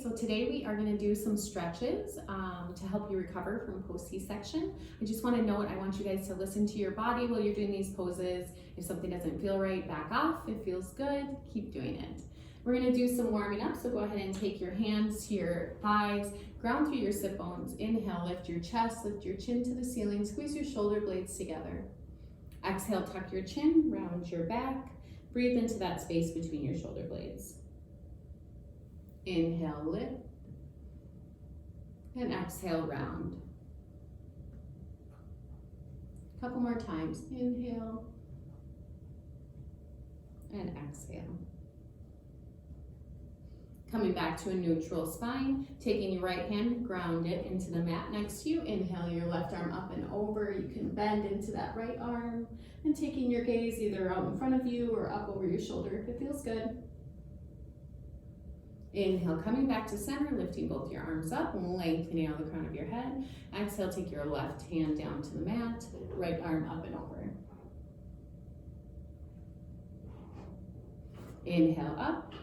So today we are going to do some stretches to help you recover from post C-section. I just want to note, I want you guys to listen to your body while you're doing these poses. If something doesn't feel right, back off. If it feels good, keep doing it. We're going to do some warming up, so go ahead and take your hands to your thighs, ground through your sit bones. Inhale, lift your chest, lift your chin to the ceiling, squeeze your shoulder blades together. Exhale, tuck your chin, round your back. Breathe into that space between your shoulder blades. Inhale, lift, and exhale, round. A couple more times. Inhale, and exhale. Coming back to a neutral spine, taking your right hand, ground it into the mat next to you. Inhale your left arm up and over. You can bend into that right arm. And taking your gaze either out in front of you or up over your shoulder if it feels good. Inhale, coming back to center, lifting both your arms up and lengthening out the crown of your head. Exhale, take your left hand down to the mat, right arm up and over. Inhale, up.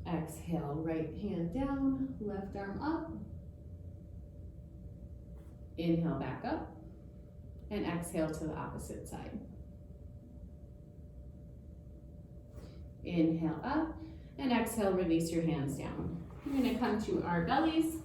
Exhale, right hand down, left arm up. Inhale, back up. And exhale to the opposite side. Inhale, up. And exhale, release your hands down. We're going to come to our bellies.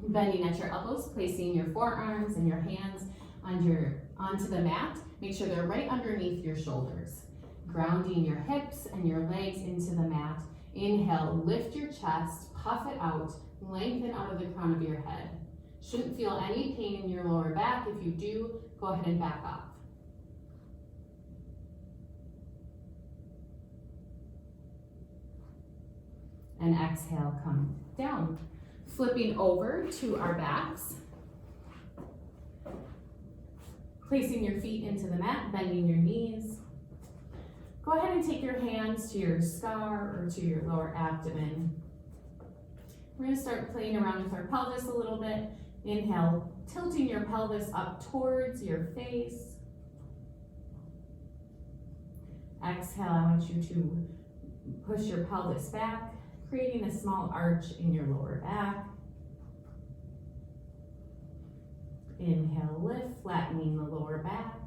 Bending at your elbows, placing your forearms and your hands onto the mat. Make sure they're right underneath your shoulders. Grounding your hips and your legs into the mat. Inhale, lift your chest, puff it out, lengthen out of the crown of your head. Shouldn't feel any pain in your lower back. If you do, go ahead and back off. And exhale, come down. Flipping over to our backs. Placing your feet into the mat, bending your knees. Go ahead and take your hands to your scar or to your lower abdomen. We're going to start playing around with our pelvis a little bit. Inhale, tilting your pelvis up towards your face. Exhale, I want you to push your pelvis back, creating a small arch in your lower back. Inhale, lift, flattening the lower back.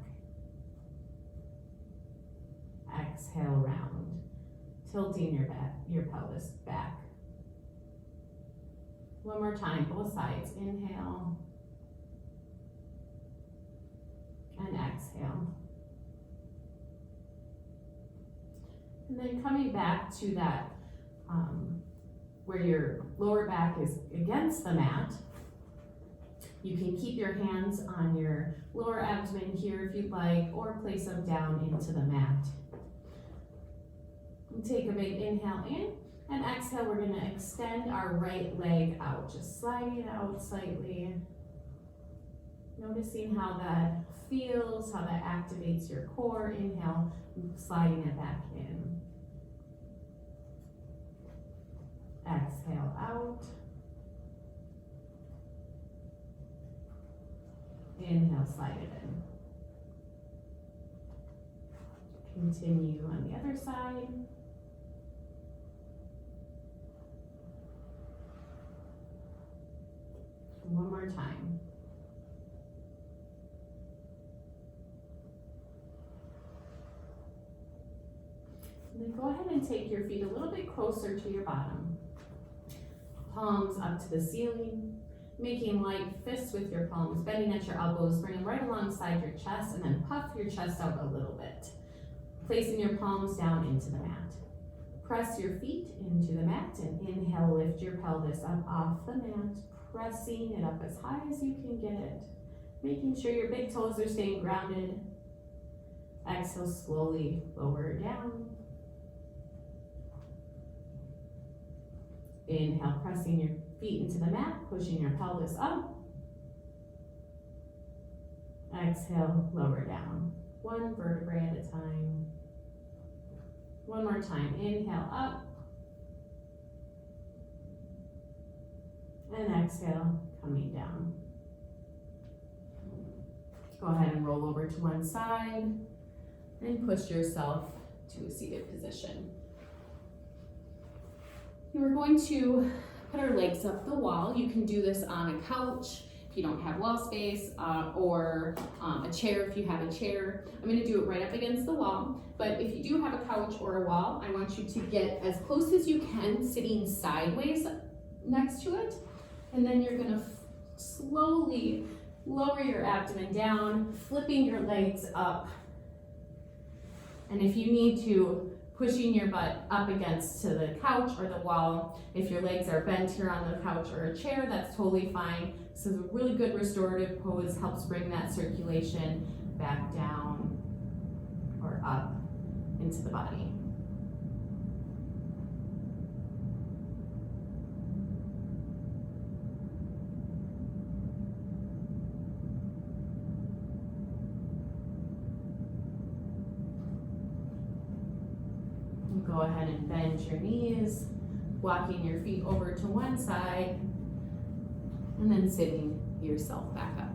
Exhale, round, tilting your pelvis back. One more time, both sides. Inhale and exhale. And then coming back to that where your lower back is against the mat. You can keep your hands on your lower abdomen here if you'd like, or place them down into the mat. Take a big inhale in, and exhale, we're going to extend our right leg out, just sliding it out slightly. Noticing how that feels, how that activates your core. Inhale, sliding it back in. Exhale out. Inhale, slide it in. Continue on the other side. One more time. And then go ahead and take your feet a little bit closer to your bottom. Palms up to the ceiling. Making light fists with your palms, bending at your elbows, bring them right alongside your chest, and then puff your chest out a little bit. Placing your palms down into the mat. Press your feet into the mat, and inhale, lift your pelvis up off the mat, pressing it up as high as you can get it. Making sure your big toes are staying grounded. Exhale, slowly lower down. Inhale, pressing your feet into the mat, pushing your pelvis up. Exhale, lower down. One vertebrae at a time. One more time. Inhale, up. And exhale, coming down. Go ahead and roll over to one side and push yourself to a seated position. We're going to put our legs up the wall. You can do this on a couch if you don't have wall space, or a chair if you have a chair. I'm gonna do it right up against the wall, but if you do have a couch or a wall, I want you to get as close as you can, sitting sideways next to it, and then you're gonna slowly lower your abdomen down, flipping your legs up, and if you need to, pushing your butt up against to the couch or the wall. If your legs are bent here on the couch or a chair, that's totally fine. So a really good restorative pose helps bring that circulation back down or up into the body. Go ahead and bend your knees, walking your feet over to one side, and then sitting yourself back up.